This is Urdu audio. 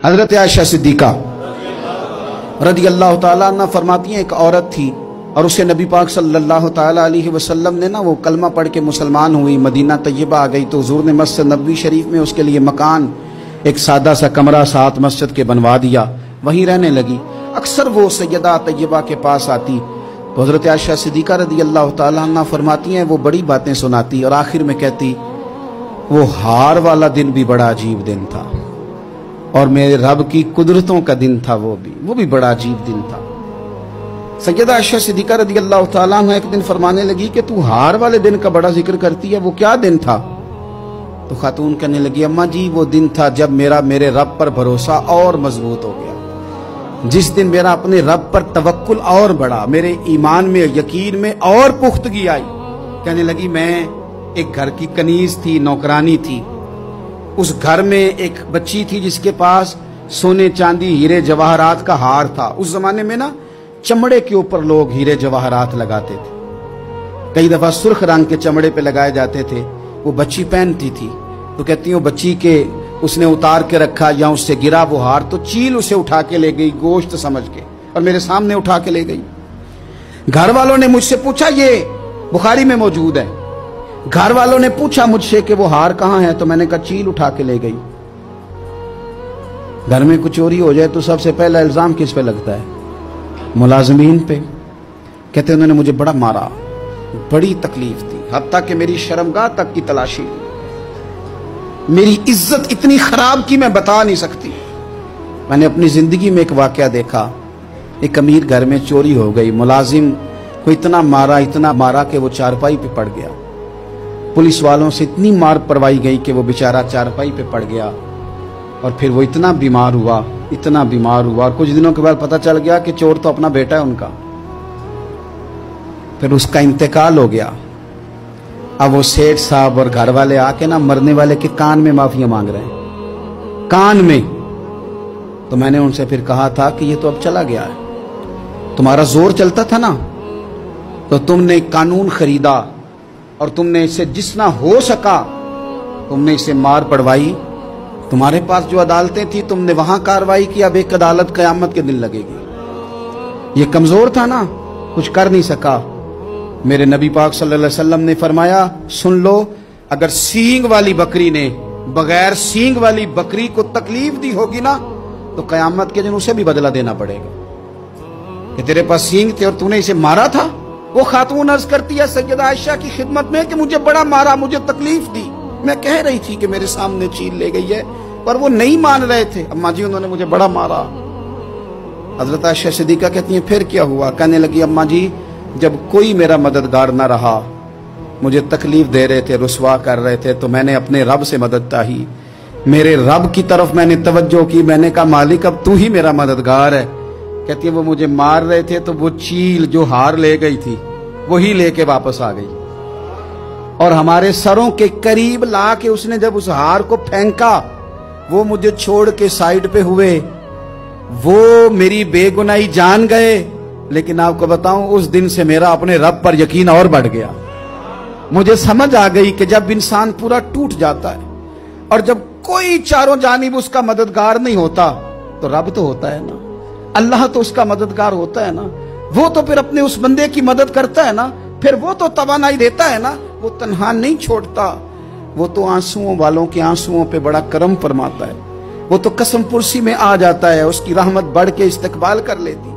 حضرت عائشہ صدیقہ رضی اللہ تعالیٰ عنہ فرماتی ہیں، ایک عورت تھی اور اسے نبی پاک صلی اللہ تعالیٰ علیہ وسلم نے وہ کلمہ پڑھ کے مسلمان ہوئی، مدینہ طیبہ آ گئی تو حضور نے مسجد نبوی شریف میں اس کے لیے مکان، ایک سادہ سا کمرہ ساتھ مسجد کے بنوا دیا، وہیں رہنے لگی۔ اکثر وہ سیدہ طیبہ کے پاس آتی تو حضرت عائشہ صدیقہ رضی اللہ تعالیٰ عنہ فرماتی ہیں وہ بڑی باتیں سناتی اور آخر میں کہتی وہ ہار والا دن بھی بڑا عجیب دن تھا اور میرے رب کی قدرتوں کا دن تھا، وہ بھی بڑا عجیب دن تھا۔ سیدہ عائشہ صدیقہ رضی اللہ تعالیٰ عنہ ایک دن فرمانے لگی کہ تو ہار والے دن کا بڑا ذکر کرتی ہے، وہ کیا دن تھا؟ تو خاتون کہنے لگی اماں جی وہ دن تھا جب میرے رب پر بھروسہ اور مضبوط ہو گیا، جس دن میرا اپنے رب پر توکل اور بڑھا، میرے ایمان میں یقین میں اور پختگی آئی۔ کہنے لگی میں ایک گھر کی کنیز تھی، نوکرانی تھی، اس گھر میں ایک بچی تھی جس کے پاس سونے چاندی ہیرے جواہرات کا ہار تھا۔ اس زمانے میں چمڑے کے اوپر لوگ ہیرے جواہرات لگاتے تھے، کئی دفعہ سرخ رنگ کے چمڑے پہ لگائے جاتے تھے، وہ بچی پہنتی تھی تو کہتی ہوں بچی کے اس نے اتار کے رکھا یا اس سے گرا وہ ہار تو چیل اسے اٹھا کے لے گئی گوشت سمجھ کے اور میرے سامنے اٹھا کے لے گئی۔ گھر والوں نے مجھ سے پوچھا، یہ بخاری میں موجود ہے، گھر والوں نے پوچھا مجھ سے کہ وہ ہار کہاں ہے تو میں نے کہا چیل اٹھا کے لے گئی۔ گھر میں کچھ چوری ہو جائے تو سب سے پہلا الزام کس پہ لگتا ہے؟ ملازمین پہ۔ کہتے انہوں نے مجھے بڑا مارا، بڑی تکلیف تھی، حتیٰ کہ میری شرمگاہ تک کی تلاشی، میری عزت اتنی خراب کی میں بتا نہیں سکتی۔ میں نے اپنی زندگی میں ایک واقعہ دیکھا، ایک امیر گھر میں چوری ہو گئی، ملازم کو اتنا مارا کہ وہ چارپائی پہ پڑ گیا، پولیس والوں سے اتنی مار پروائی گئی کہ وہ بیچارہ چارپائی پہ پڑ گیا اور پھر وہ اتنا بیمار ہوا اور کچھ دنوں کے بعد پتہ چل گیا کہ چور تو اپنا بیٹا ہے ان کا، پھر اس کا انتقال ہو گیا۔ اب وہ سیٹھ صاحب اور گھر والے آ کے مرنے والے کے کان میں معافیاں مانگ رہے ہیں، کان میں۔ تو میں نے ان سے پھر کہا تھا کہ یہ تو اب چلا گیا ہے، تمہارا زور چلتا تھا تو تم نے قانون خریدا اور تم نے اسے جتنا ہو سکا تم نے اسے مار پڑوائی، تمہارے پاس جو عدالتیں تھی تم نے وہاں کاروائی کی، اب ایک عدالت قیامت کے دن لگے گی۔ یہ کمزور تھا کچھ کر نہیں سکا۔ میرے نبی پاک صلی اللہ علیہ وسلم نے فرمایا سن لو، اگر سینگ والی بکری نے بغیر سینگ والی بکری کو تکلیف دی ہوگی تو قیامت کے دن اسے بھی بدلہ دینا پڑے گا کہ تیرے پاس سینگ تھے اور تو نے اسے مارا تھا۔ وہ خاتون عرض کرتی ہے سیدہ عائشہ کی خدمت میں کہ مجھے بڑا مارا، مجھے تکلیف دی، میں کہہ رہی تھی کہ میرے سامنے چیل لے گئی ہے پر وہ نہیں مان رہے تھے، اماں جی انہوں نے مجھے بڑا مارا۔ حضرت عائشہ صدیقہ کہتی ہیں پھر کیا ہوا؟ کہنے لگی اماں جی جب کوئی میرا مددگار نہ رہا، مجھے تکلیف دے رہے تھے، رسوا کر رہے تھے، تو میں نے اپنے رب سے مدد چاہی، میرے رب کی طرف میں نے توجہ کی، میں نے کہا مالک اب تو ہی میرا مددگار ہے۔ کہتی ہے وہ مجھے مار رہے تھے تو وہ چیل جو ہار لے گئی تھی وہی لے کے واپس آ گئی اور ہمارے سروں کے قریب لا کے اس نے جب اس ہار کو پھینکا وہ مجھے چھوڑ کے سائیڈ پہ ہوئے، وہ میری بے گناہی جان گئے، لیکن آپ کو بتاؤں اس دن سے میرا اپنے رب پر یقین اور بڑھ گیا۔ مجھے سمجھ آ گئی کہ جب انسان پورا ٹوٹ جاتا ہے اور جب کوئی چاروں جانب اس کا مددگار نہیں ہوتا تو رب تو ہوتا ہے اللہ تو اس کا مددگار ہوتا ہے وہ تو پھر اپنے اس بندے کی مدد کرتا ہے پھر وہ تو توانائی دیتا ہے وہ تنہا نہیں چھوڑتا، وہ تو آنسوؤں والوں کے آنسوؤں پہ بڑا کرم فرماتا ہے، وہ تو قسم پرسی میں آ جاتا ہے، اس کی رحمت بڑھ کے استقبال کر لیتی۔